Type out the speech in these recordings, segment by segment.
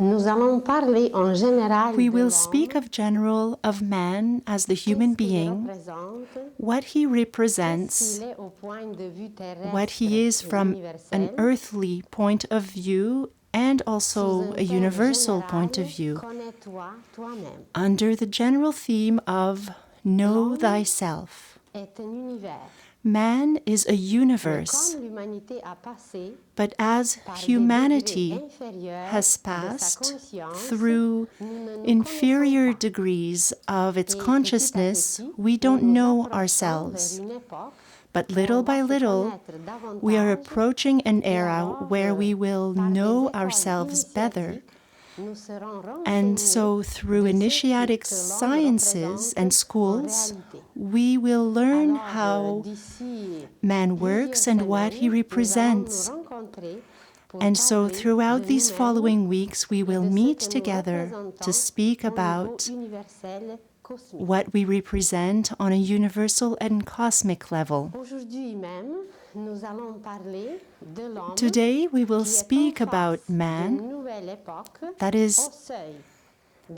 Nous allons parler en général We de will l'homme, speak of general of man as the human qu'est-ce qu'il being, représente, what he qu'est-ce represents, qu'il est au point de vue terrestre what he is et from an universel, earthly point of view and sous also un a thème universal point of général, view, connais-toi toi-même. under the general theme of Know Thyself. Est un univers. Man is a Mais universe, comme l'humanité a passé but as par des humanity degrés inférieurs has de sa passed conscience, through nous ne nous inferior connaissons pas. degrees of its Et consciousness, petit à petit, we nous don't nous know approchons vers ourselves. une époque But où little on va by se little, connaître davantage we are approaching an et era alors, where we will par des know écoles ourselves better. initiatiques, nous serons And renseignés so through de ce initiatic que l'homme sciences représente and en schools, réalité. we will learn Alors, how d'ici man plusieurs works and what he semaines, nous allons nous represents. rencontrer pour And so parler throughout de these nous-mêmes following weeks, we et will de ce meet que nous together to représentons speak au niveau about universel cosmique. what we represent on a universal and cosmic level. Aujourd'hui même, nous allons parler de l'homme Today, we will qui est en speak about face d'une man nouvelle époque, that au is seuil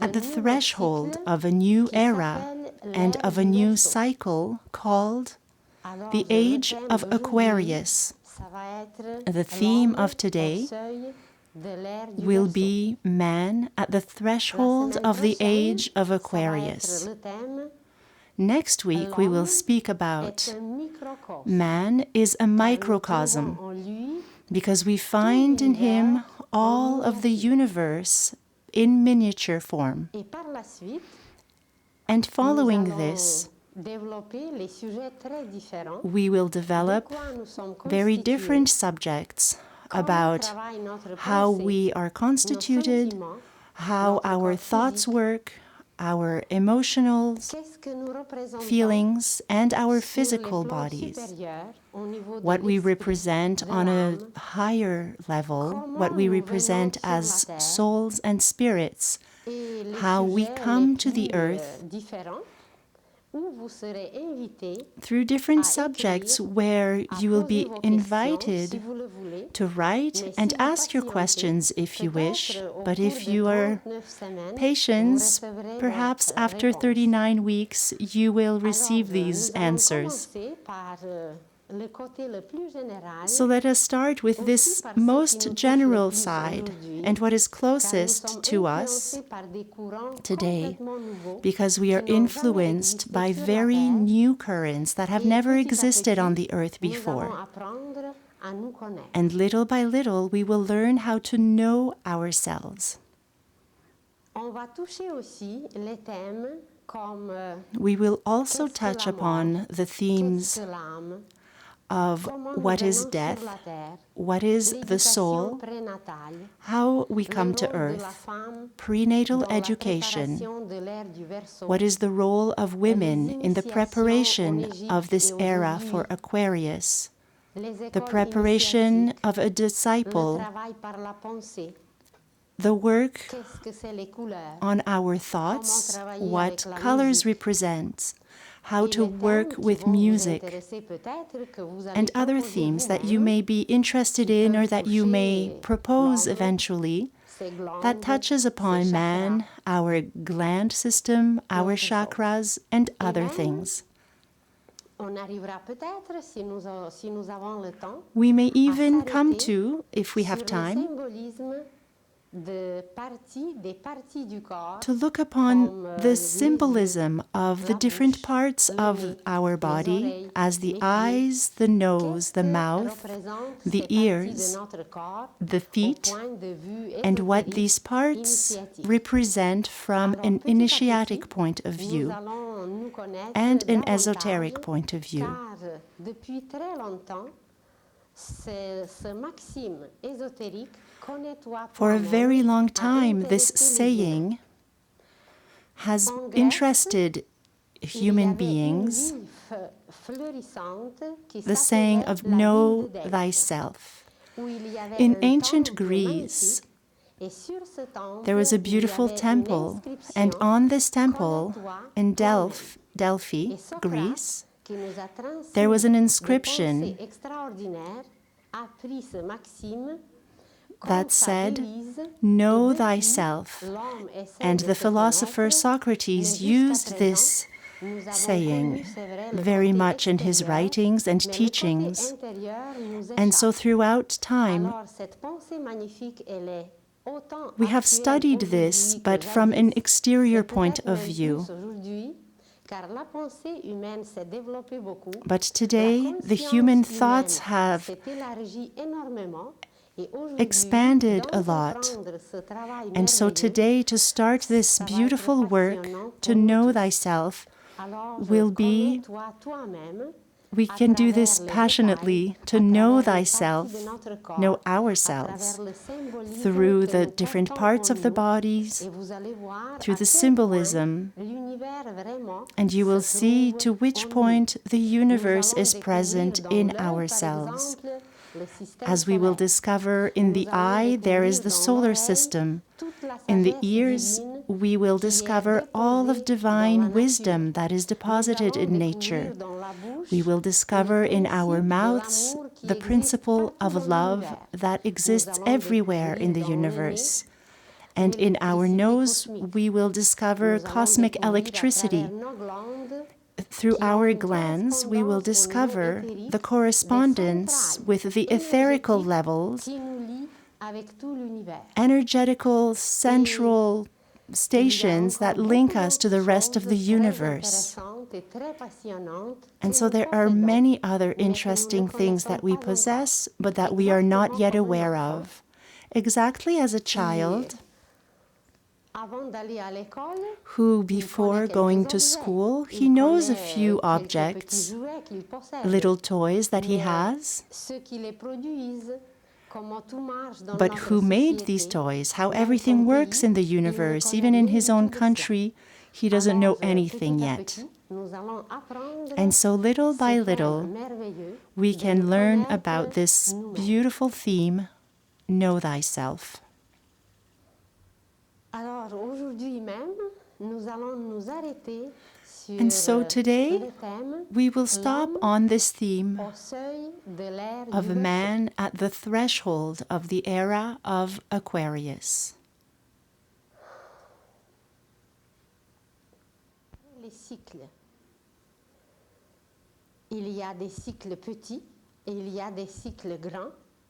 at d'un the nouveau threshold cycle of a new qui era s'appelle and l'ère of a du new Verseau. cycle called Alors, the le age thème of d'aujourd'hui, Aquarius. ça va être The theme l'homme of today au seuil de l'ère du will Verseau. be man at the La threshold semaine of the prochaine, age of ça va être Aquarius. le thème Next week, we will l'homme speak est about un microcosme. man is a Car nous microcosm, trouvons en lui because we find in him all of the universe in miniature form. et par la suite, And nous following allons this, développer les sujets très différents we will de develop quoi nous sommes very constitués, different subjects comment about travaille notre how pensée, we are nos constituted, sentiments, how notre our corps thoughts physique, work, our emotional qu'est-ce que nous représentons feelings, and our sur les physical plans bodies. supérieurs au niveau de What we l'esprit, represent de on a l'âme, higher level, comment what we nous represent venons sur as la terre, souls and spirits, et les how we sujets come les to the plus earth différents où vous serez invités through different à subjects écrire, where à you will poser be vos questions si invited vous le voulez. to write Mais and si vous ask your patientez, questions if you wish. peut-être au But cours if de you are 39 semaines, vous patient, recevrez perhaps votre after réponse. 39 weeks you will Alors, receive these nous allons answers. commencer par le côté le plus général, So let us start with aussi this par ce qui nous most touche le general plus side aujourd'hui, and what is car nous closest sommes to influencés us par des courants today, complètement nouveaux because we are qui n'ont jamais influenced existé by sur la very Terre, new currents that have et never petit à existed on petit, the earth nous allons before. apprendre à nous connaître. And little by little, we will learn how to know ourselves. On va toucher aussi les thèmes comme We will also qu'est-ce que touch la mort, upon the qu'est-ce themes que l'âme, of comment nous what is venons sur death, la terre, what is the l'éducation soul, prénatale, how we le come to rôle de la earth, femme prenatal dans la education, préparation de l'ère du Verseau, what is the role of women les in the initiations en preparation Égypte of this et era aujourd'hui, for Aquarius, les the écoles preparation initiatiques, of a le disciple, travail par la pensée, the work qu'est-ce que c'est les couleurs, on our thoughts, what colors represent, how to work with music, and other themes that you may be interested in or that you may propose eventually, that touches upon man, our gland system, our chakras, and other things. On arrivera peut-être, si nous avons le temps, We may even à come s'arrêter to, if we have sur le time, symbolisme des parties du corps, to look upon comme the les symbolism of the la different bouche, parts le of nez, our les body, oreilles, as the les pieds. eyes, the nose, the Qu'est-ce que mouth, représentent the ces parties de ears, notre corps the au feet, point de vue and what ésotérique, these parts initiatique? represent from Alors, an petit à initiatic petit, point of nous view allons nous connaître and an davantage, esoteric point of view. car depuis très longtemps, ce maxime ésotérique, connais-toi For a toi-même, very long a time, this intéressé les humains. saying has En Grèce, interested il y human avait une beings, ville fleurissante qui the saying s'appelait of la ville know de Delphes, thyself. où il y avait In un ancient temple Greece, magnifique, et sur ce temple, there was a il y beautiful avait une temple, and inscription, on this temple connais-toi in toi-même. Delphi, Et Socrate, Greece, qui nous a transmis there was an des inscription pensées extraordinaires, a pris ce maxime that said, "Know thyself." And the philosopher Socrates used this saying very much in his writings and teachings. And so throughout time, we have studied this, but from an exterior point of view. But today, the human thoughts have expanded a lot. And so today, to start this beautiful work, to know thyself, will be, we can do this passionately, to know thyself, know ourselves, through the different parts of the bodies, through the symbolism, and you will see to which point the universe is present in ourselves. As we will discover, in the eye there is the solar system. In the ears we will discover all of divine wisdom that is deposited in nature. We will discover in our mouths the principle of love that exists everywhere in the universe. And in our nose we will discover cosmic electricity. Through our glands, we will discover the correspondence with the etherical levels, energetical central stations that link us to the rest of the universe. And so there are many other interesting things that we possess, but that we are not yet aware of. Exactly as a child who, before going to school, he knows a few objects, little toys that he has, but who made these toys, how everything works in the universe, even in his own country, he doesn't know anything yet. And so little by little, we can learn about this beautiful theme, know thyself. And so today, we will stop on this theme of a man at the threshold of the era of Aquarius.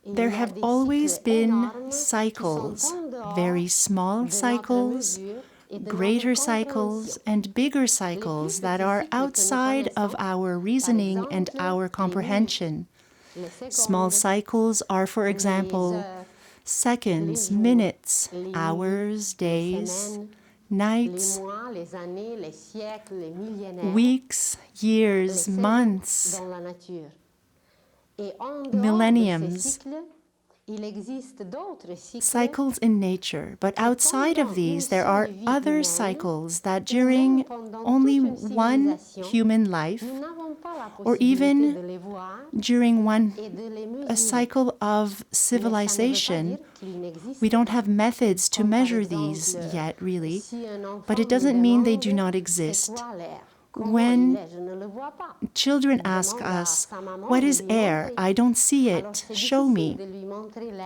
There have always been cycles, very small cycles, greater cycles, and bigger cycles that are outside of our reasoning and our comprehension. Small cycles are, for example, seconds, minutes, hours, days, nights, weeks, years, months, millenniums, cycles in nature. But outside of these, there are other cycles that during only one human life, or even during a cycle of civilization, we don't have methods to measure these yet, really, but it doesn't mean they do not exist. When children ask us, "What is air? I don't see it. Show me."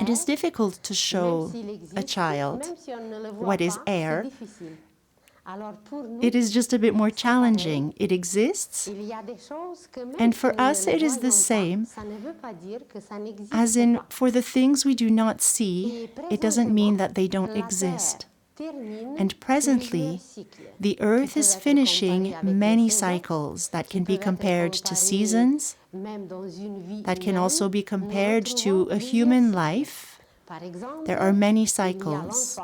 It is difficult to show a child what is air. It is just a bit more challenging. It exists, and for us it is the same. As in, for the things we do not see, it doesn't mean that they don't exist. And presently, the Earth is finishing many cycles that can be compared to seasons, that can also be compared to a human life. There are many cycles.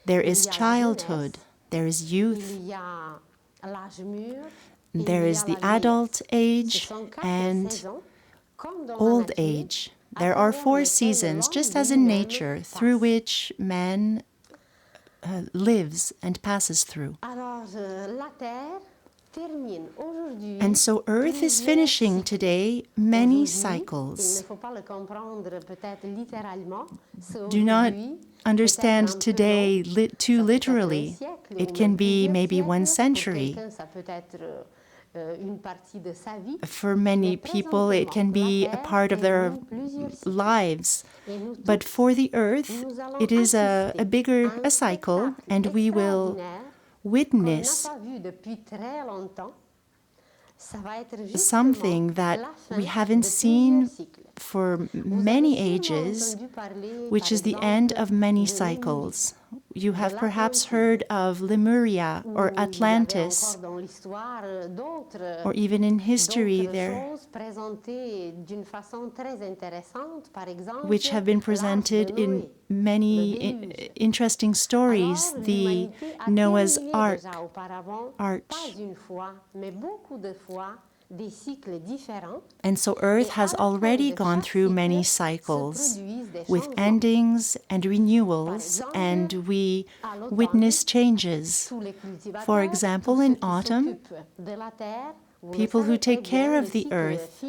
There is childhood, there is youth, there is the adult age, and old age. There are 4 seasons, just as in nature, through which man lives and passes through. And so Earth is finishing today many cycles. Do not understand today too literally. It can be maybe 1 century. For many people, it can be a part of their lives. But for the Earth, it is a cycle, and we will witness something that we haven't seen for many ages, which is the end of many cycles. You have perhaps heard of Lemuria or Atlantis, or even in history there, which have been presented in many interesting stories, the Noah's Ark, Arch. And so Earth has already gone through many cycles with endings and renewals, and we witness changes. For example, in autumn, people who take care of the Earth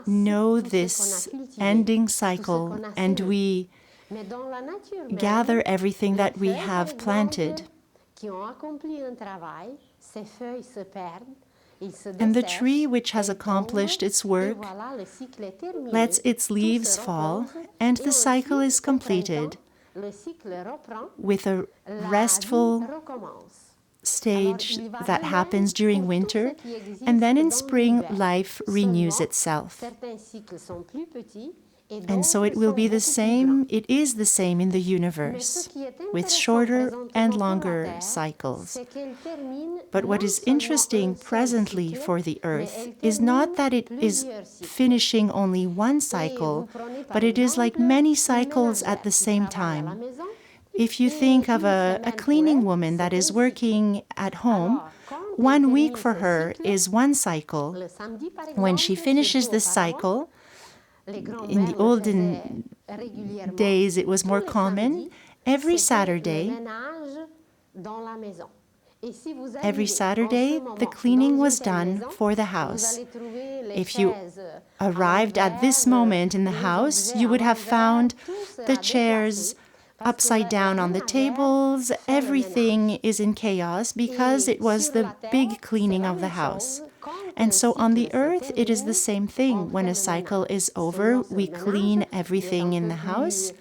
know this ending cycle, and we gather everything that we have planted. And the tree which has accomplished its work lets its leaves fall, and the cycle is completed with a restful stage that happens during winter, and then in spring life renews itself. And so it will be the same, it is the same in the universe, with shorter and longer cycles. But what is interesting presently for the Earth is not that it is finishing only one cycle, but it is like many cycles at the same time. If you think of a cleaning woman that is working at home, 1 week for her is one cycle. When she finishes this cycle, in the olden days it was more common, every Saturday the cleaning was done for the house. If you arrived at this moment in the house, you would have found the chairs upside down on the tables. Everything is in chaos because it was the big cleaning of the house. And so on the Earth, it is the same thing. When a cycle is over, we clean everything in the house.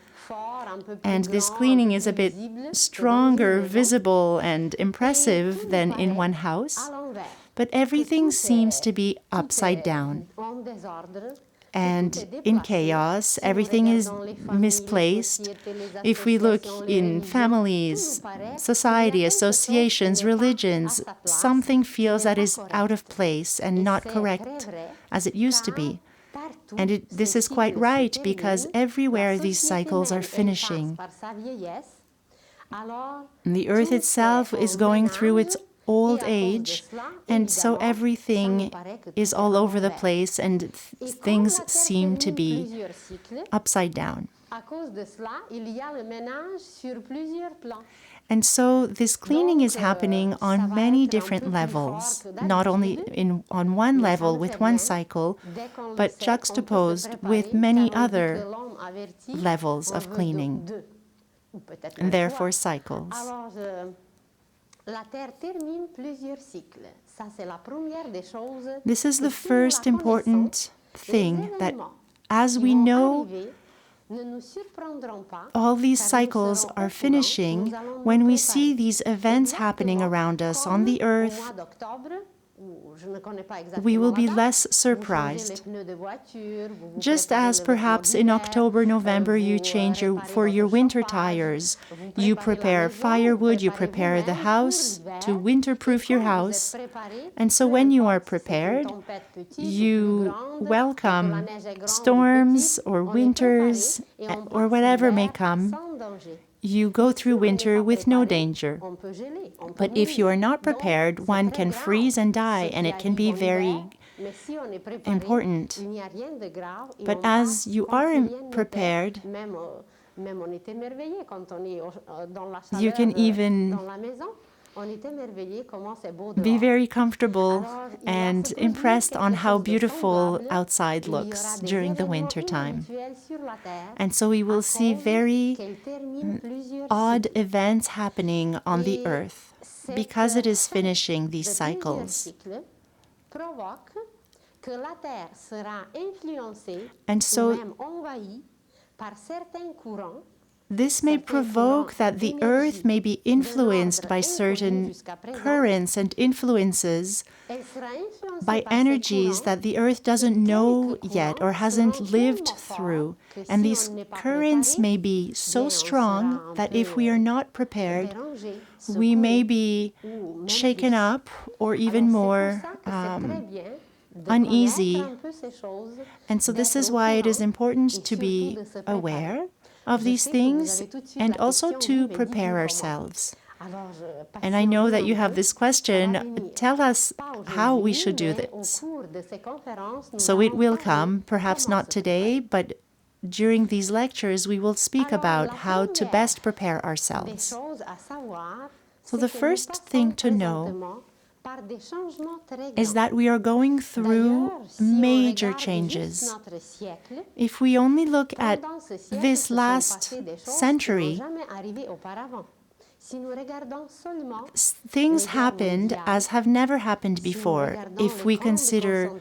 And this cleaning is a bit stronger, visible, and impressive than in one house. But everything seems to be upside down and in chaos. Everything is misplaced. If we look in families, society, associations, religions, something feels that is out of place and not correct as it used to be. And this is quite right, because everywhere these cycles are finishing. And the Earth itself is going through its old age, and so everything is all over the place, and things seem to be upside down. And so this cleaning is happening on many different levels, not only on one level with one cycle, but juxtaposed with many other levels of cleaning, and therefore cycles. This is the first important thing, that as we know all these cycles are finishing, when we see these events happening around us on the Earth, we will be less surprised. Just as perhaps in October, November, you change for your winter tires. You prepare firewood, you prepare the house to winterproof your house. And so when you are prepared, you welcome storms or winters or whatever may come. You go through winter with no danger. But if you are not prepared, one can freeze and die, and it can be very important. But as you are prepared, you can even be very comfortable and impressed on how beautiful outside looks during the winter time. And so we will see very odd events happening on the Earth. because it is finishing these cycles. And so this may provoke that the earth may be influenced by certain currents and influences, by energies that the earth doesn't know yet or hasn't lived through. And these currents may be so strong that if we are not prepared, we may be shaken up or even more uneasy. And so this is why it is important to be aware of these things and also to prepare ourselves. And I know that you have this question. Tell us how we should do this. So it will come, perhaps not today, but during these lectures we will speak about how to best prepare ourselves. So the first thing to know is that we are going through major changes. If we only look at this last century, things happened as have never happened before. If we consider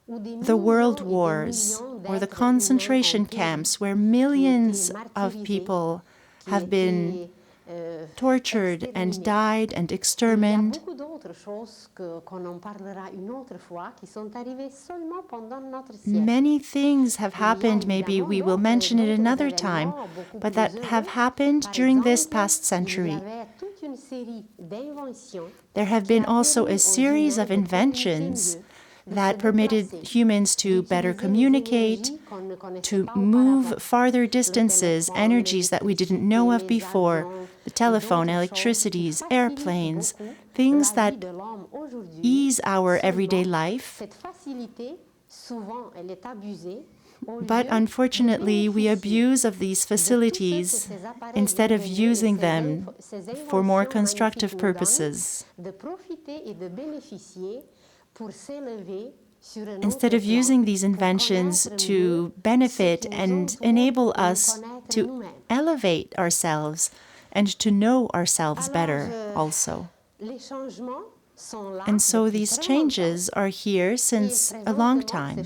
the world wars or the concentration camps where millions of people have been tortured and died and exterminated. Many things have happened, maybe we will mention it another time, but that have happened during this past century. There have been also a series of inventions that permitted humans to better communicate, to move farther distances, energies that we didn't know of before, the telephone, electricities, airplanes, things that ease our everyday life. But unfortunately, we abuse of these facilities instead of using them for more constructive purposes. Instead of using these inventions to benefit and enable us to elevate ourselves and to know ourselves better also. And so these changes are here since a long time.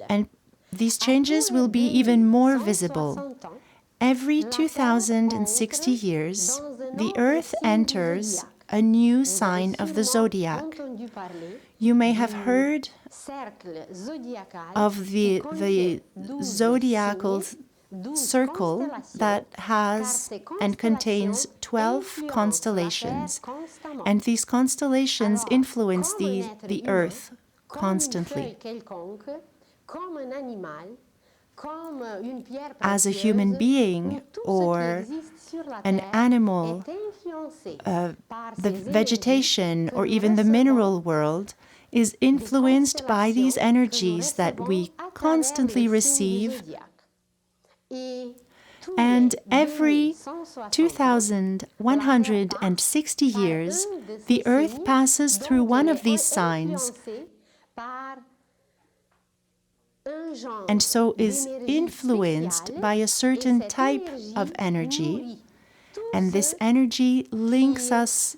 And these changes will be even more visible. Every 2060 years, the Earth enters a new sign of the zodiac. You may have heard of the zodiacal circle that has and contains 12 constellations. And these constellations influence the Earth constantly. As a human being or an animal, the vegetation or even the mineral world is influenced by these energies that we constantly receive. And every 2,160 years, the Earth passes through one of these signs, and so is influenced by a certain type of energy. And this energy links us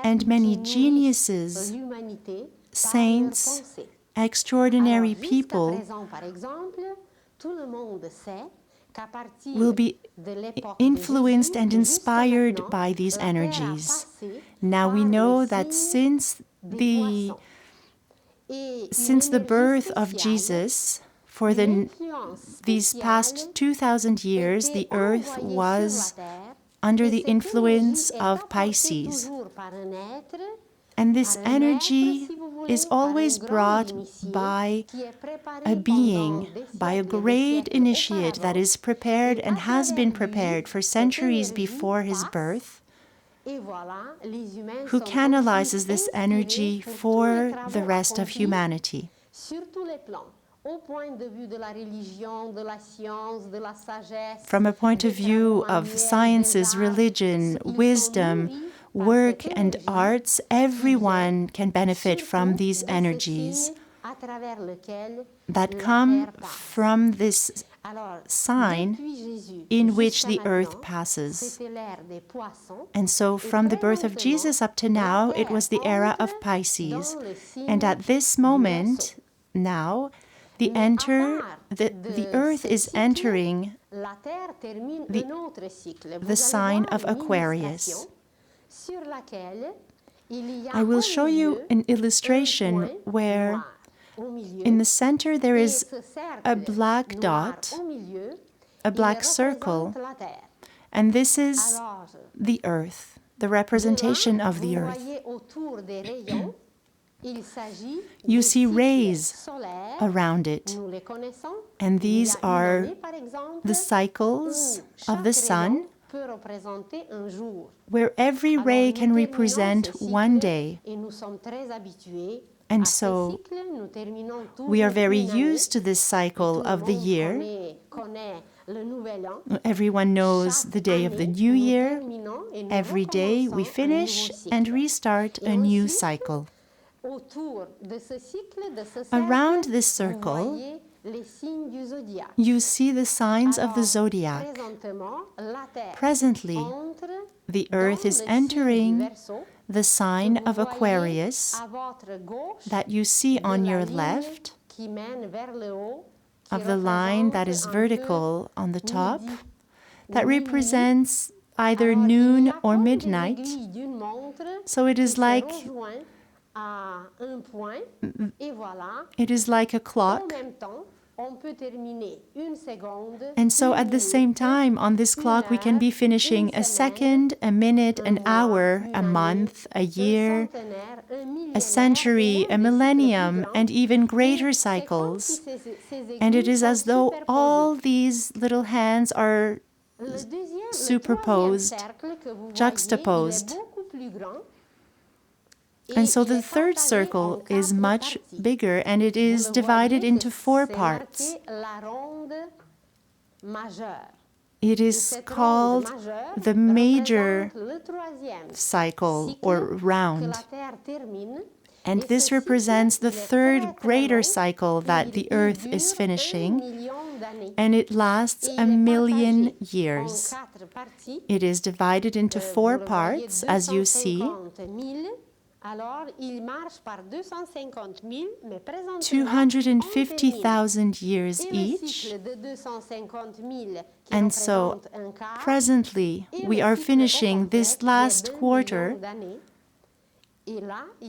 and many geniuses, saints, extraordinary people will be influenced and inspired by these energies. Now we know that since the birth of Jesus, for these past 2,000 years, the Earth was under the influence of Pisces. And this energy is always brought by a being, by a great initiate that is prepared and has been prepared for centuries before his birth, who canalizes this energy for the rest of humanity. From a point of view of sciences, religion, wisdom, work and arts, everyone can benefit from these energies. that come from this sign in which the earth passes. And so from the birth of Jesus up to now, it was the era of Pisces. And at this moment, now, the earth is entering the sign of Aquarius. I will show you an illustration where in the center there is a black dot, a black circle, and this is the earth, the representation of the earth. You see rays around it, and these are the cycles of the sun, where every ray can represent one day. And so we are very used to this cycle of the year. Everyone knows the day of the new year. Every day we finish and restart a new cycle. Around this circle, you see the signs of the zodiac. Presently, the earth is entering the sign of Aquarius that you see on your left, of the line that is vertical on the top, that represents either noon or midnight. So it is like a clock. And so at the same time, on this clock, we can be finishing a second, a minute, an hour, a month, a year, a century, a millennium, and even greater cycles. And it is as though all these little hands are superposed, juxtaposed. And so the third circle is much bigger, and it is divided into 4 parts. It is called the major cycle or round. And this represents the third greater cycle that the earth is finishing, and it lasts 1,000,000 years. It is divided into 4 parts, as you see. 250,000 years each. And so, presently, we are finishing this last quarter,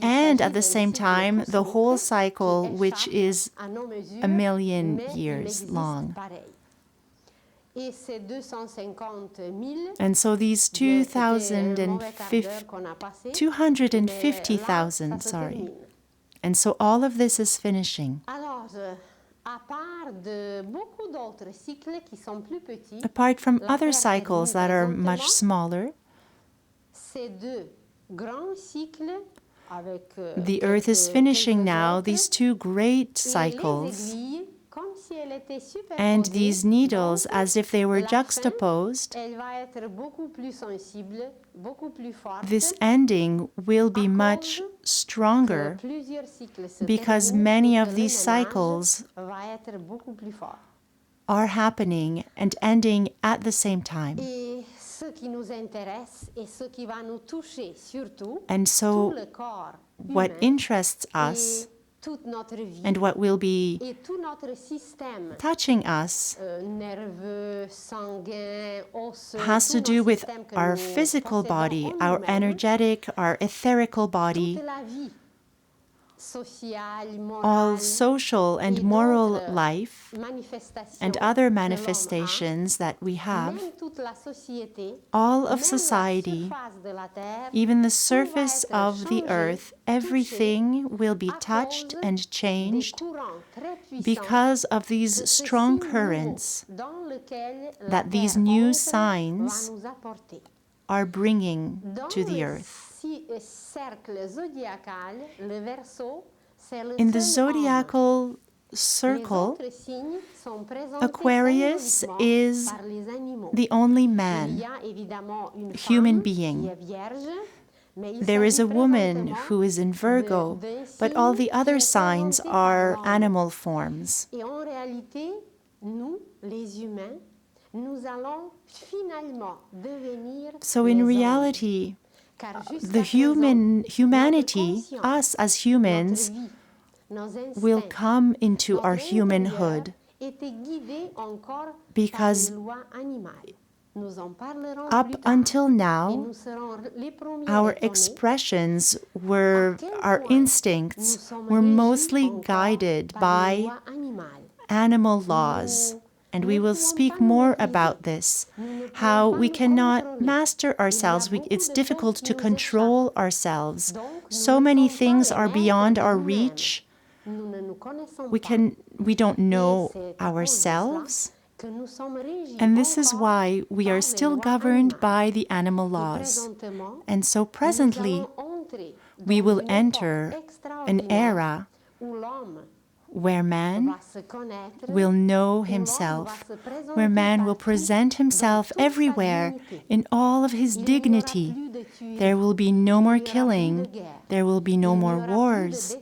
and at the same time, the whole cycle, which is 1,000,000 years long. And so these 250,000, sorry. And so all of this is finishing. Apart from other cycles that are much smaller, the earth is finishing now these 2 great cycles. And these needles, as if they were juxtaposed, this ending will be much stronger because many of these cycles are happening and ending at the same time. And so what interests us and what will be touching us has to do with our physical body, our energetic, our etherical body, all social and moral life, and other manifestations that we have, all of society, even the surface of the earth, everything will be touched and changed because of these strong currents that these new signs are bringing to the earth. In the zodiacal circle, Aquarius is the only man, human being. There is a woman who is in Virgo, but all the other signs are animal forms. Et en réalité, nous, les humains, nous allons finalement devenir So in reality, the humanity, us as humans, will come into our humanhood because up until now, our expressions were, our instincts were mostly guided by animal laws. And we will speak more about this, how we cannot master ourselves. It's difficult to control ourselves. So many things are beyond our reach. We don't know ourselves. And this is why we are still governed by the animal laws. And so presently, we will enter an era where man will know himself, where man will present himself everywhere in all of his dignity. There will be no more killing, there will be no more wars,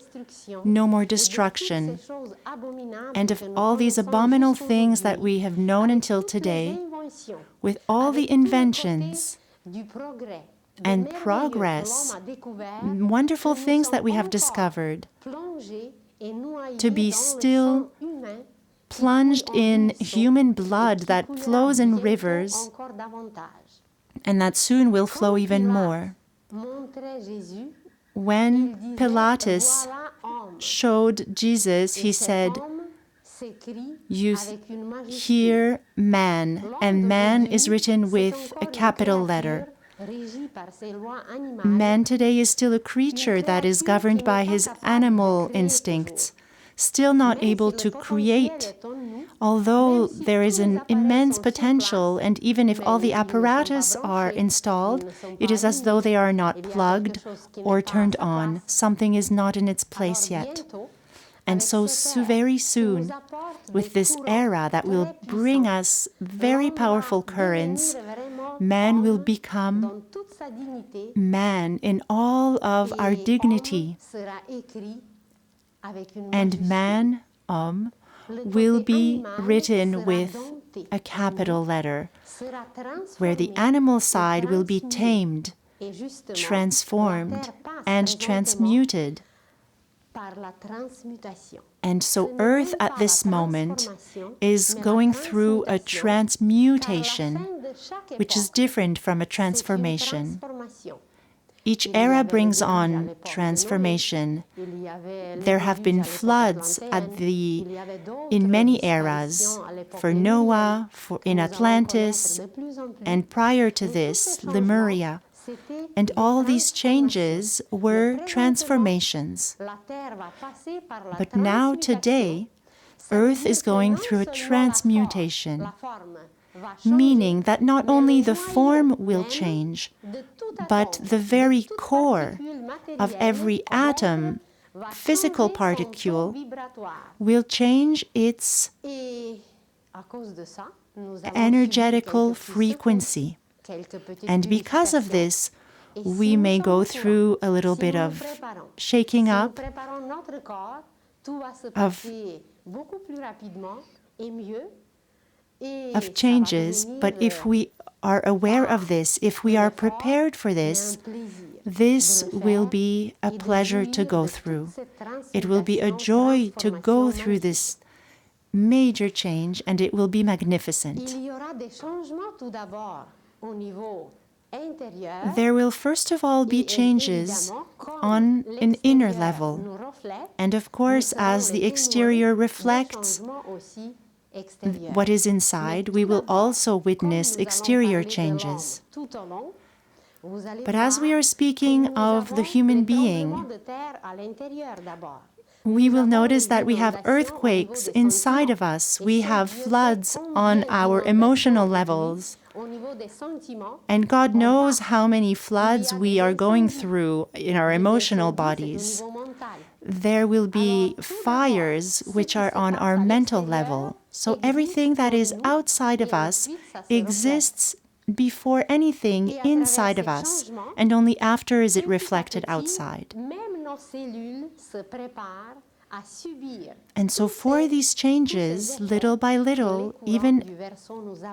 no more destruction. And of all these abominable things that we have known until today, with all the inventions and progress, wonderful things that we have discovered, to be still plunged in human blood that flows in rivers and that soon will flow even more. When Pilatus showed Jesus, he said, "You hear man," and man is written with a capital letter. Man today is still a creature that is governed by his animal instincts, still not able to create, although there is an immense potential, and even if all the apparatus are installed, it is as though they are not plugged or turned on. Something is not in its place yet. And so very soon, with this era that will bring us very powerful currents, man will become man in all of our dignity. And man, will be written with a capital letter, where the animal side will be tamed, transformed, and transmuted. And so Earth at this moment is going through a transmutation, which is different from a transformation. Each era brings on transformation. There have been floods in many eras, for Noah, in Atlantis, and prior to this, Lemuria. And all these changes were transformations. But now, today, Earth is going through a transmutation, meaning that not only the form will change, but the very core of every atom, physical particle, will change its energetical frequency. And because of this, we may go through a little bit of shaking up, of changes, but if we are aware of this, if we are prepared for this, this will be a pleasure to go through. It will be a joy to go through this major change, and it will be magnificent. There will first of all be changes on an inner level. And of course, as the exterior reflects what is inside, we will also witness exterior changes. But as we are speaking of the human being, we will notice that we have earthquakes inside of us. We have floods on our emotional levels. And God knows how many floods we are going through in our emotional bodies. There will be fires which are on our mental level. So everything that is outside of us exists before anything inside of us, and only after is it reflected outside. And so for these changes, little by little, even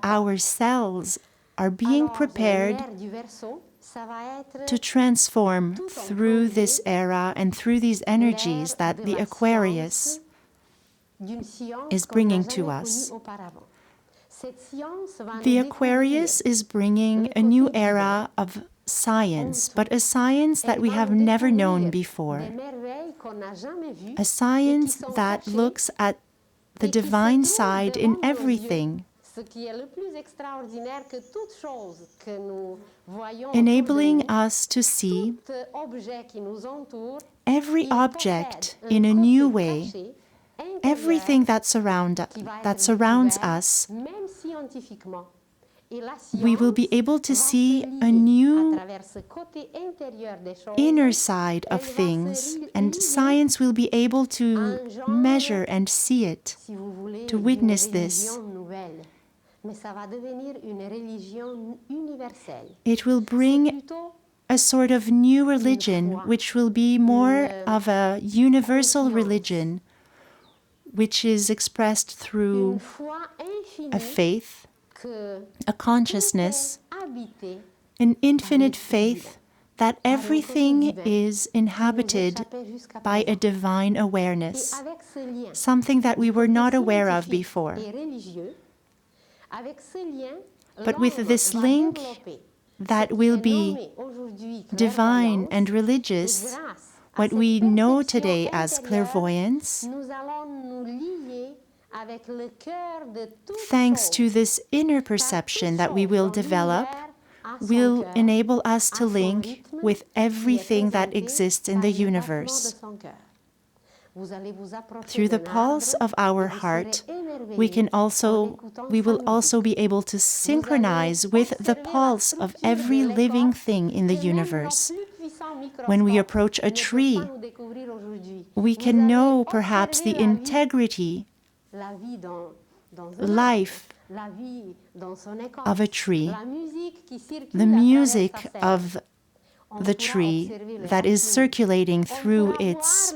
our cells are being prepared to transform through this era and through these energies that the Aquarius is bringing to us. The Aquarius is bringing a new era of science, but a science that we have never known before. A science that looks at the divine side in everything, enabling us to see every object in a new way, everything that surrounds us. We will be able to see a new inner side of things, and science will be able to measure and see it, to witness this. It will bring a sort of new religion, which will be more of a universal religion, which is expressed through a faith, a consciousness, an infinite faith that everything is inhabited by a divine awareness, something that we were not aware of before. But with this link that will be divine and religious, what we know today as clairvoyance, thanks to this inner perception that we will develop, will enable us to link with everything that exists in the universe. Through the pulse of our heart, we will also be able to synchronize with the pulse of every living thing in the universe. When we approach a tree, we can know perhaps the integrity, life of a tree, the music of the tree that is circulating through its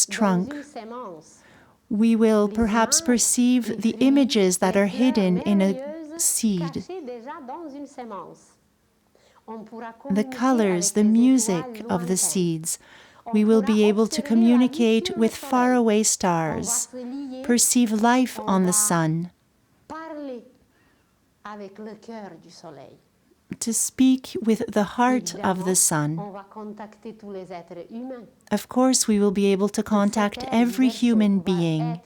trunk. We will perhaps perceive the images that are hidden in a seed, the colors, the music of the seeds. We will be able to communicate with faraway stars, perceive life on the sun, to speak with the heart of the sun. Of course, we will be able to contact every human being.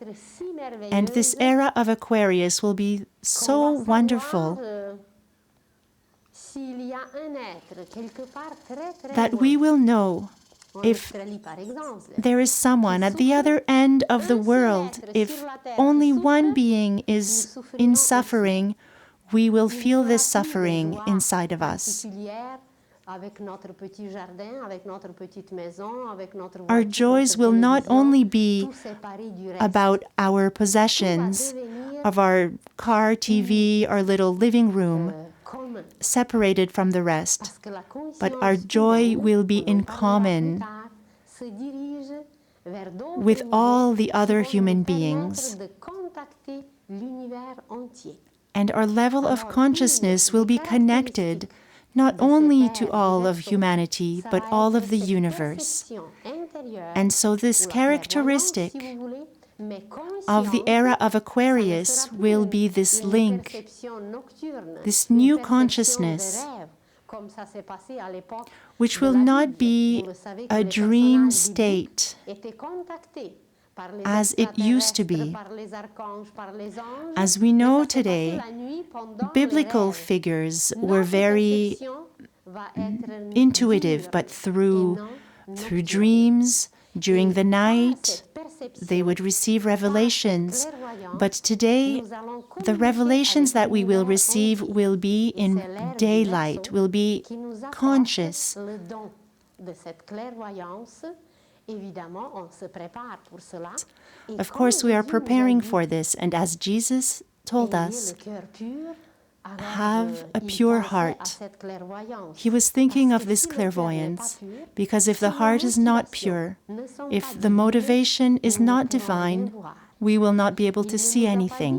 And this era of Aquarius will be so wonderful that we will know if there is someone at the other end of the world, if only one being is in suffering, we will feel this suffering inside of us. Our joys will not only be about our possessions, of our car, TV, our little living room, separated from the rest, but our joy will be in common with all the other human beings. And our level of consciousness will be connected not only to all of humanity, but all of the universe. And so this characteristic of the era of Aquarius will be this link, this new consciousness, which will not be a dream state as it used to be. As we know today, biblical figures were very intuitive, but through dreams, during the night, they would receive revelations. But today, the revelations that we will receive will be in daylight, will be conscious. Of course, we are preparing for this, and as Jesus told us, have a pure heart. He was thinking of this clairvoyance because if the heart is not pure, if the motivation is not divine, we will not be able to see anything.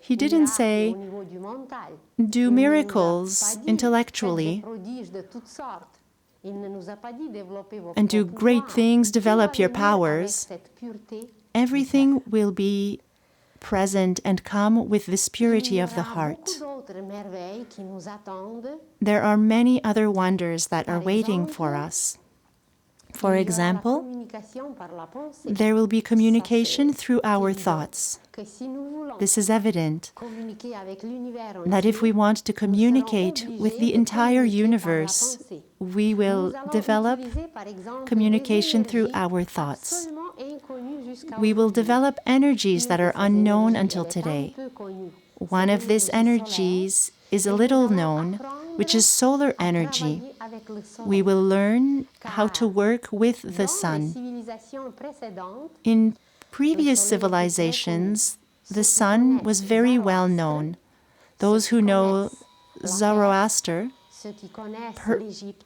He didn't say, do miracles intellectually and do great things, develop your powers. Everything will be present and come with this purity of the heart. There are many other wonders that are waiting for us. For example, there will be communication through our thoughts. This is evident that if we want to communicate with the entire universe, we will develop communication through our thoughts. We will develop energies that are unknown until today. One of these energies is a little known, which is solar energy. We will learn how to work with the sun. In previous civilizations, the sun was very well known. Those who know Zoroaster,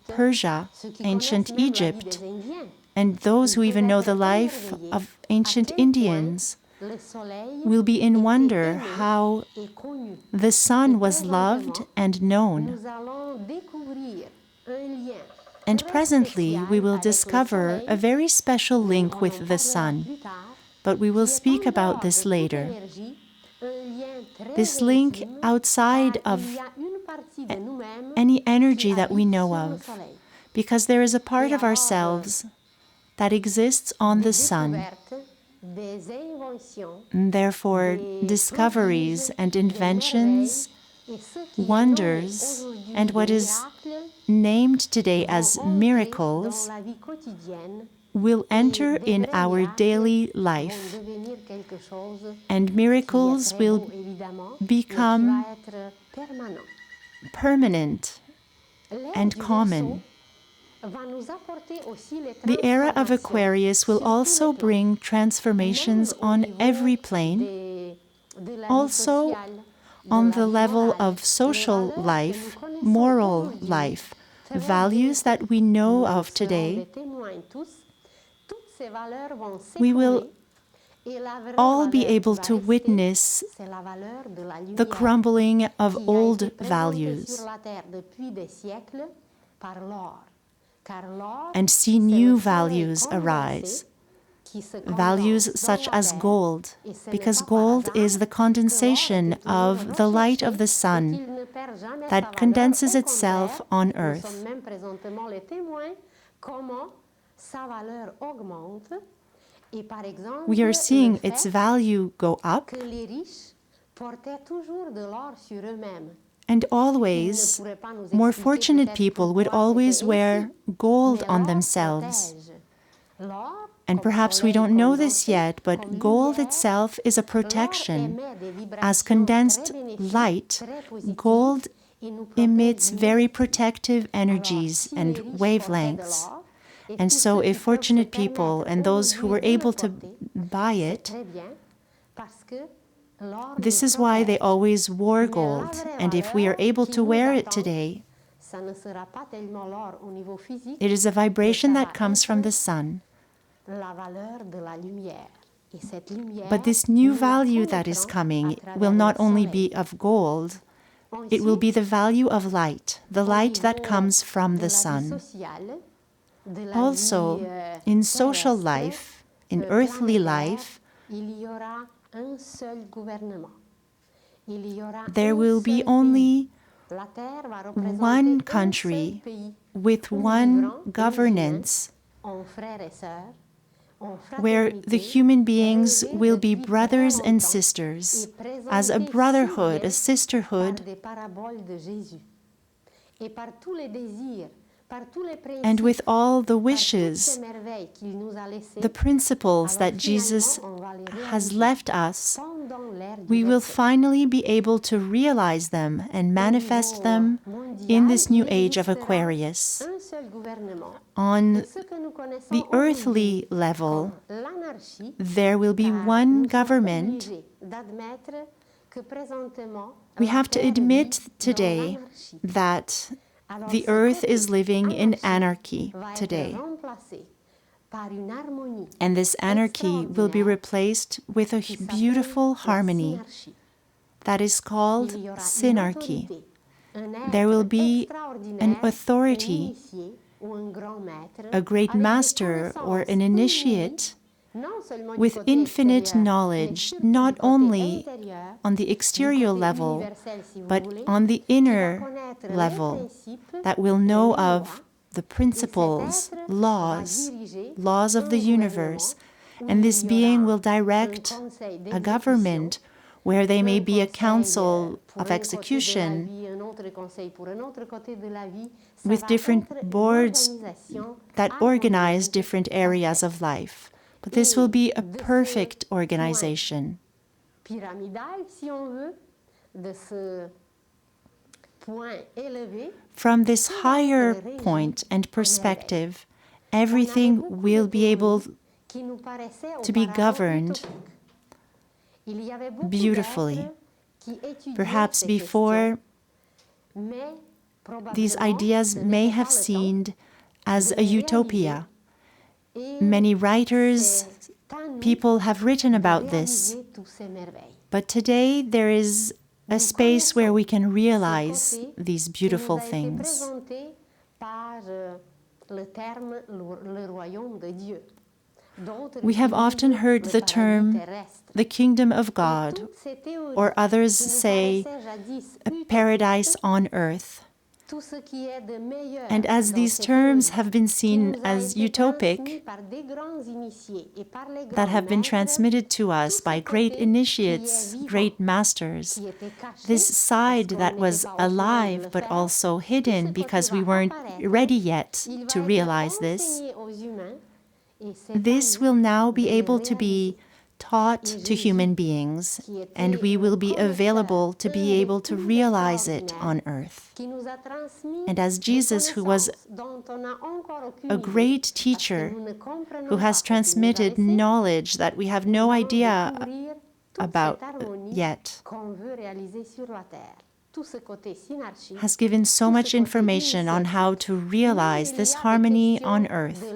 Persia, ancient Egypt, and those who even know the life of ancient Indians will be in wonder how the sun was loved and known. And presently we will discover a very special link with the sun, but we will speak about this later. This link outside of any energy that we know of, because there is a part of ourselves that exists on the sun. Therefore, discoveries and inventions, wonders, and what is named today as miracles will enter in our daily life. And miracles will become permanent and common. The era of Aquarius will also bring transformations on every plane, also on the level of social life, moral life, values that we know of today. We will all be able to witness the crumbling of old values and see new values arise. Values such as gold, because gold is the condensation of the light of the sun that condenses itself on earth. We are seeing its value go up, and always, more fortunate people would always wear gold on themselves. And perhaps we don't know this yet, but gold itself is a protection. As condensed light, gold emits very protective energies and wavelengths. And so if fortunate people and those who were able to buy it, this is why they always wore gold. And if we are able to wear it today, it is a vibration that comes from the sun. But this new value that is coming will not only be of gold, it will be the value of light, the light that comes from the sun. Also, in social life, in earthly life, there will be only one country with one governance, where the human beings will be brothers and sisters, as a brotherhood, a sisterhood, and with all the wishes, the principles that Jesus has left us, we will finally be able to realize them and manifest them in this new age of Aquarius. On the earthly level, there will be one government We have to admit today that the earth is living in anarchy today. And this anarchy will be replaced with a beautiful harmony that is called synarchy. There will be an authority, a great master or an initiate with infinite knowledge, not only on the exterior level, but on the inner level, that will know of the principles, laws of the universe. And this being will direct a government where there may be a council of execution with different boards that organize different areas of life. But this will be a perfect organization. From this higher point and perspective, everything will be able to be governed beautifully. Perhaps before, these ideas may have seemed as a utopia. Many writers, people have written about this. But today there is a space where we can realize these beautiful things. We have often heard the term the kingdom of God, or others say a paradise on earth. And as these terms have been seen as utopic, that have been transmitted to us by great initiates, great masters, this side that was alive but also hidden because we weren't ready yet to realize this, this will now be able to be taught to human beings, and we will be available to be able to realize it on earth. And as Jesus, who was a great teacher, who has transmitted knowledge that we have no idea about yet, has given so much information on how to realize this harmony on earth.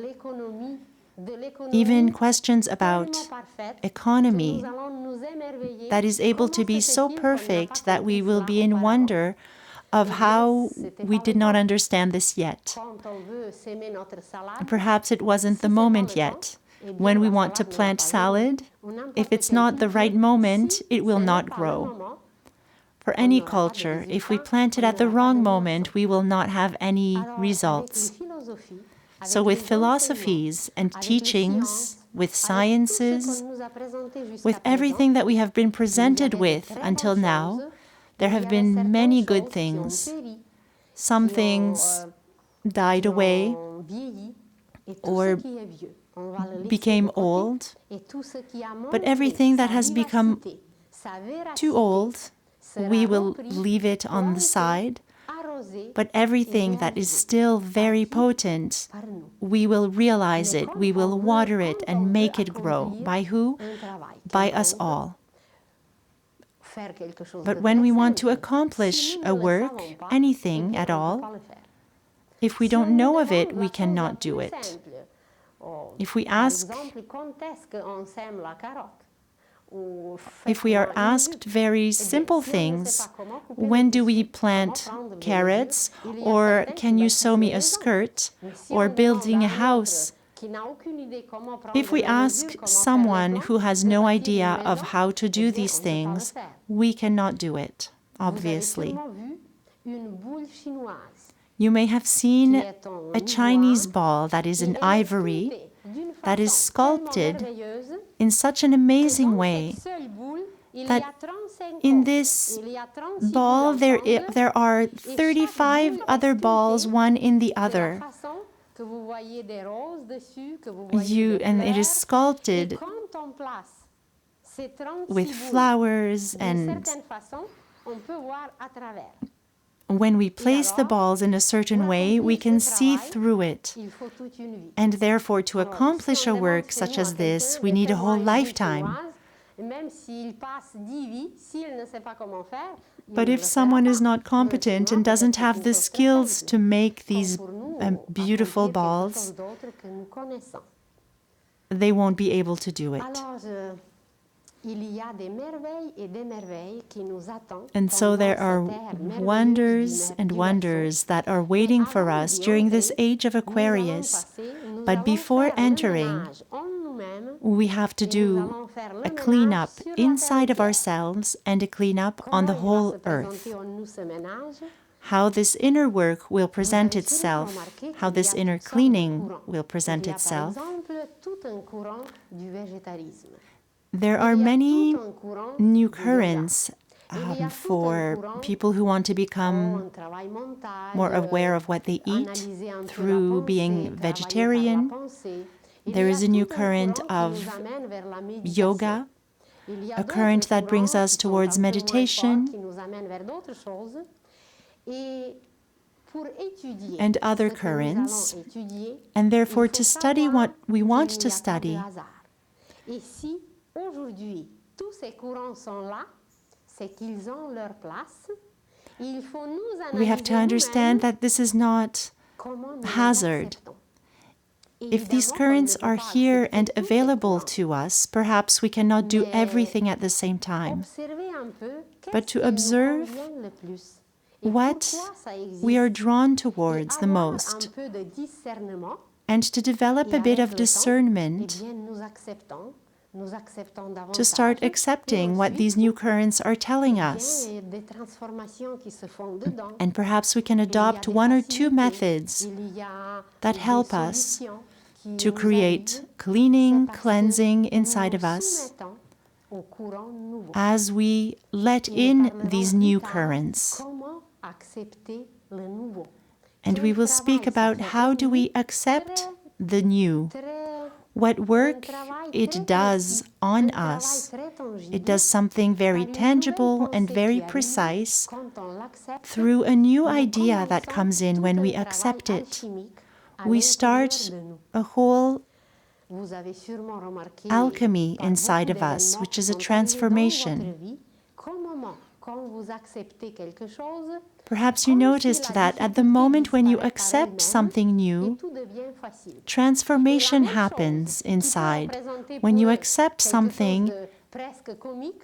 Even questions about economy that is able to be so perfect that we will be in wonder of how we did not understand this yet. Perhaps it wasn't the moment yet. When we want to plant salad, if it's not the right moment, it will not grow. For any culture, if we plant it at the wrong moment, we will not have any results. So with philosophies and teachings, with sciences, with everything that we have been presented with until now, there have been many good things. Some things died away or became old, but everything that has become too old, we will leave it on the side. But everything that is still very potent, we will realize it, we will water it and make it grow. By who? By us all. But when we want to accomplish a work, anything at all, if we don't know of it, we cannot do it. If we are asked very simple things, when do we plant carrots, or can you sew me a skirt, or building a house? If we ask someone who has no idea of how to do these things, we cannot do it, obviously. You may have seen a Chinese ball that is in ivory, that is sculpted in such an amazing way that in this ball there are 35 other balls, one in the other. And it is sculpted with flowers, and when we place the balls in a certain way, we can see through it. And therefore, to accomplish a work such as this, we need a whole lifetime. But if someone is not competent and doesn't have the skills to make these beautiful balls, they won't be able to do it. And so there are wonders and wonders that are waiting for us during this age of Aquarius. But before entering, we have to do a cleanup inside of ourselves and a cleanup on the whole earth. How this inner work will present itself, how this inner cleaning will present itself. There are many new currents for people who want to become more aware of what they eat through being vegetarian. There is a new current of yoga, a current that brings us towards meditation, and other currents, and therefore to study what we want to study. We have to understand that this is not hazard. If these currents are here and available to us, perhaps we cannot do everything at the same time. But to observe what we are drawn towards the most, and to develop a bit of discernment, to start accepting what these new currents are telling us. And perhaps we can adopt one or two methods that help us to create cleaning, cleansing inside of us as we let in these new currents. And we will speak about how do we accept the new, what work it does on us. It does something very tangible and very precise through a new idea that comes in when we accept it. We start a whole alchemy inside of us, which is a transformation. Perhaps you noticed that at the moment when you accept something new, transformation happens inside. When you accept something,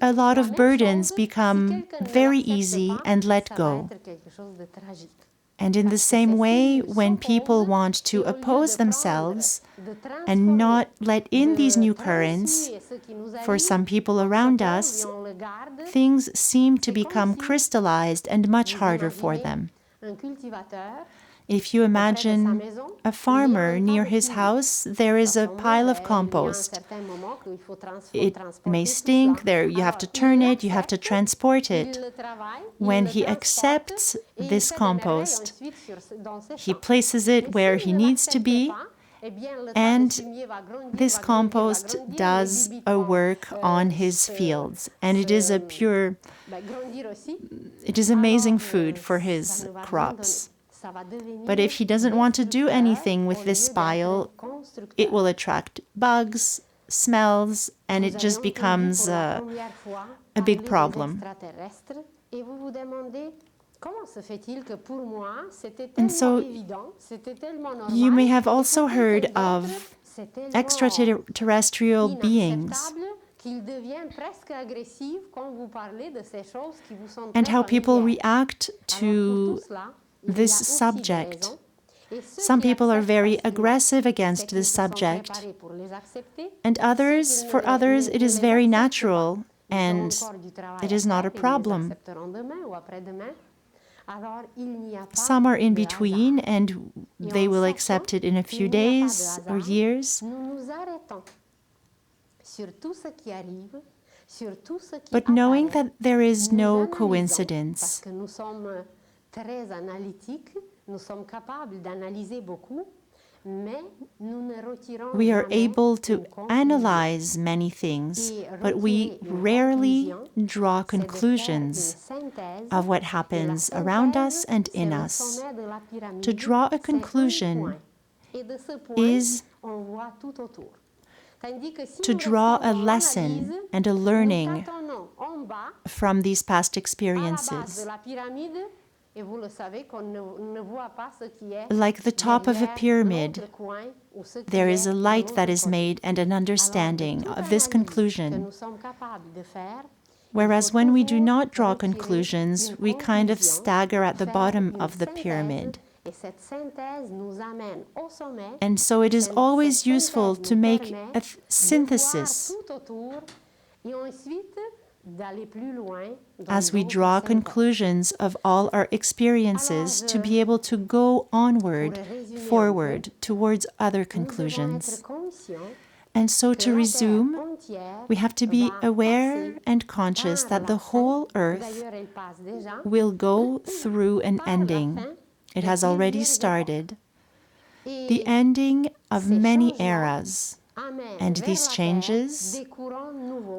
a lot of burdens become very easy and let go. And in the same way, when people want to oppose themselves and not let in these new currents, for some people around us, things seem to become crystallized and much harder for them. If you imagine a farmer near his house, there is a pile of compost. It may stink, you have to turn it, you have to transport it. When he accepts this compost, he places it where he needs to be, and this compost does a work on his fields. And it is amazing food for his crops. But if he doesn't want to do anything with this pile, it will attract bugs, smells, and it just becomes a big problem. And so you may have also heard of extraterrestrial beings and how people react to this subject. Some people are very aggressive against this subject, and for others, it is very natural and it is not a problem. Some are in between and they will accept it in a few days or years. But knowing that there is no coincidence, we are able to analyze many things, but we rarely draw conclusions of what happens around us and in us. To draw a conclusion is to draw a lesson and a learning from these past experiences. Like the top of a pyramid, there is a light that is made and an understanding of this conclusion. Whereas when we do not draw conclusions, we kind of stagger at the bottom of the pyramid. And so it is always useful to make a synthesis as we draw conclusions of all our experiences to be able to go onward, forward, towards other conclusions. And so to resume, we have to be aware and conscious that the whole earth will go through an ending. It has already started. The ending of many eras. And these changes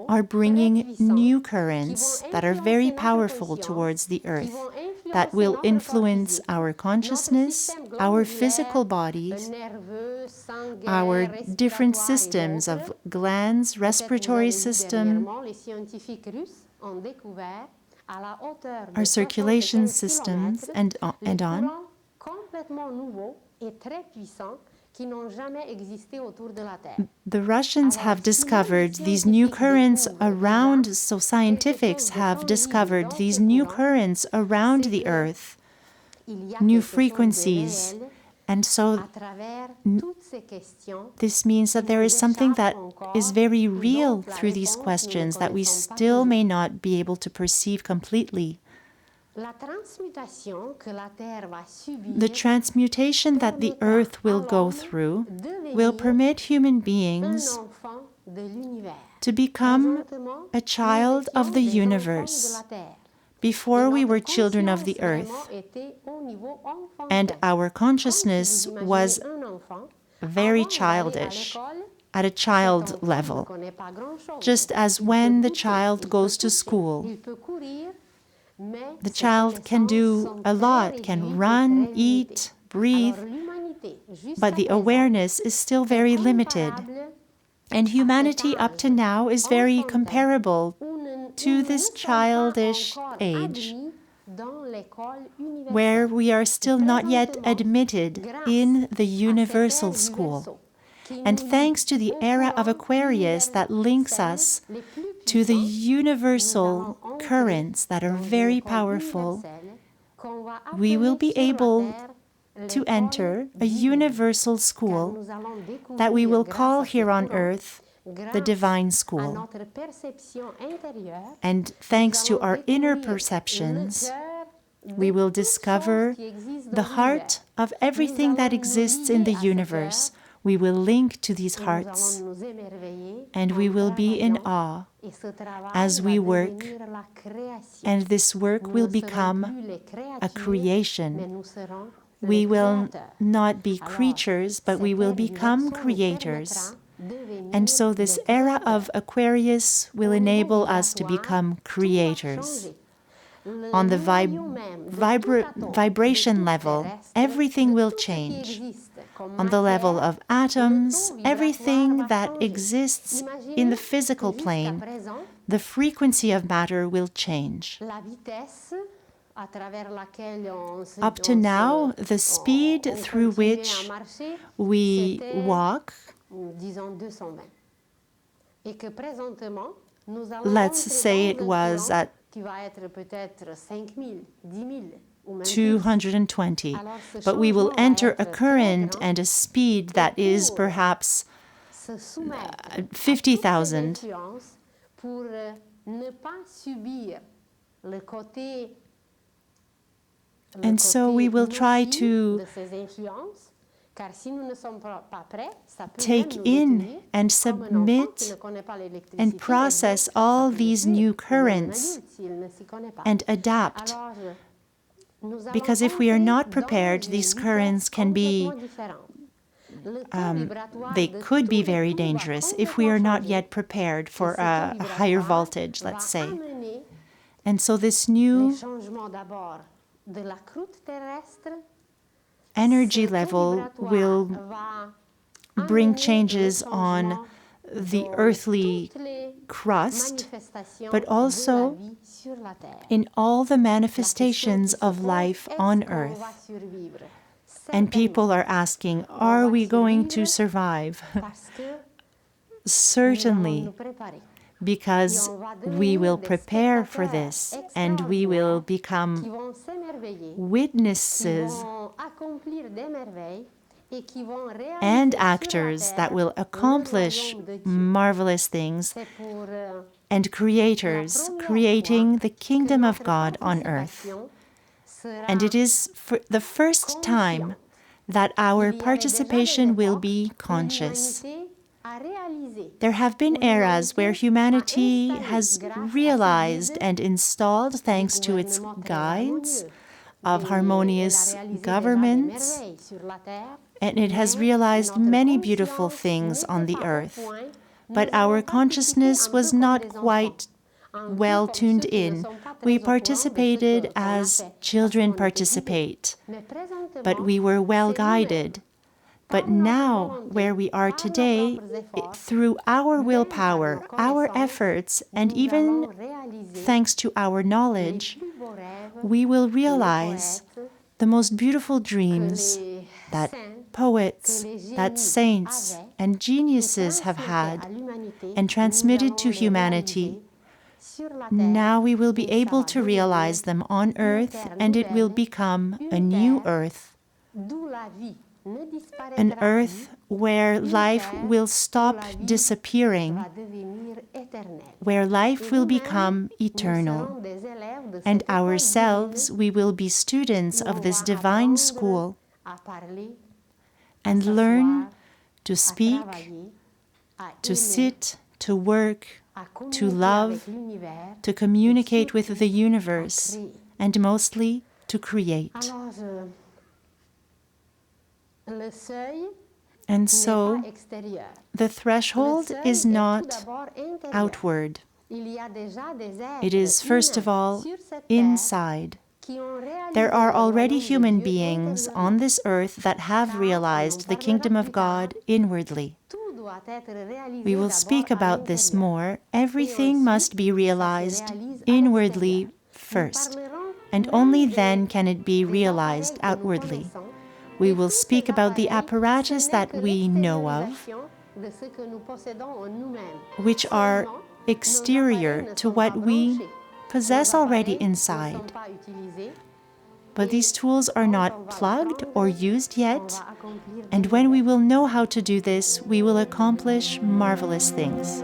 are bringing new currents that are very powerful towards the earth, that will influence our consciousness, our physical bodies, our different systems of glands, respiratory system, our circulation systems, and on. The Russians have discovered these new currents around, so scientists have discovered these new currents around the Earth, new frequencies. And so this means that there is something that is very real through these questions that we still may not be able to perceive completely. The transmutation that the Earth will go through will permit human beings to become a child of the universe. Before we were children of the Earth, and our consciousness was very childish, at a child level, just as when the child goes to school. The child can do a lot, can run, eat, breathe, but the awareness is still very limited. And humanity up to now is very comparable to this childish age, where we are still not yet admitted in the universal school. And thanks to the era of Aquarius that links us to the universal currents that are very powerful, we will be able to enter a universal school that we will call here on earth the Divine School. And thanks to our inner perceptions, we will discover the heart of everything that exists in the universe. We will link to these hearts, and we will be in awe as we work, and this work will become a creation. We will not be creatures, but we will become creators. And so this era of Aquarius will enable us to become creators. On the vibration level, everything will change. On the level of atoms, everything that exists in the physical plane, the frequency of matter will change. Up to now, the speed through which we walk, let's say it was at 220, but we will enter a current and a speed that is perhaps 50,000. And so we will try to take in and submit and process all these new currents and adapt. Because if we are not prepared, these currents can be, they could be very dangerous if we are not yet prepared for a higher voltage, let's say. And so this new energy level will bring changes on the earthly crust, but also in all the manifestations of life on earth. And people are asking, are we going to survive? Certainly, because we will prepare for this and we will become witnesses and actors that will accomplish marvelous things and creators creating the kingdom of God on earth. And it is for the first time that our participation will be conscious. There have been eras where humanity has realized and installed, thanks to its guides of harmonious governments, and it has realized many beautiful things on the earth. But our consciousness was not quite well tuned in. We participated as children participate, but we were well guided. But now, where we are today, through our willpower, our efforts, and even thanks to our knowledge, we will realize the most beautiful dreams that poets, that saints, and geniuses have had and transmitted to humanity. Now we will be able to realize them on earth, and it will become a new earth. An earth where life will stop disappearing, where life will become eternal. And ourselves, we will be students of this divine school and learn to speak, to sit, to work, to love, to communicate with the universe, and mostly to create. And so, the threshold is not outward. It is, first of all, inside. There are already human beings on this earth that have realized the kingdom of God inwardly. We will speak about this more. Everything must be realized inwardly first, and only then can it be realized outwardly. We will speak about the apparatus that we know of, which are exterior to what we possess already inside. But these tools are not plugged or used yet, and when we will know how to do this, we will accomplish marvelous things.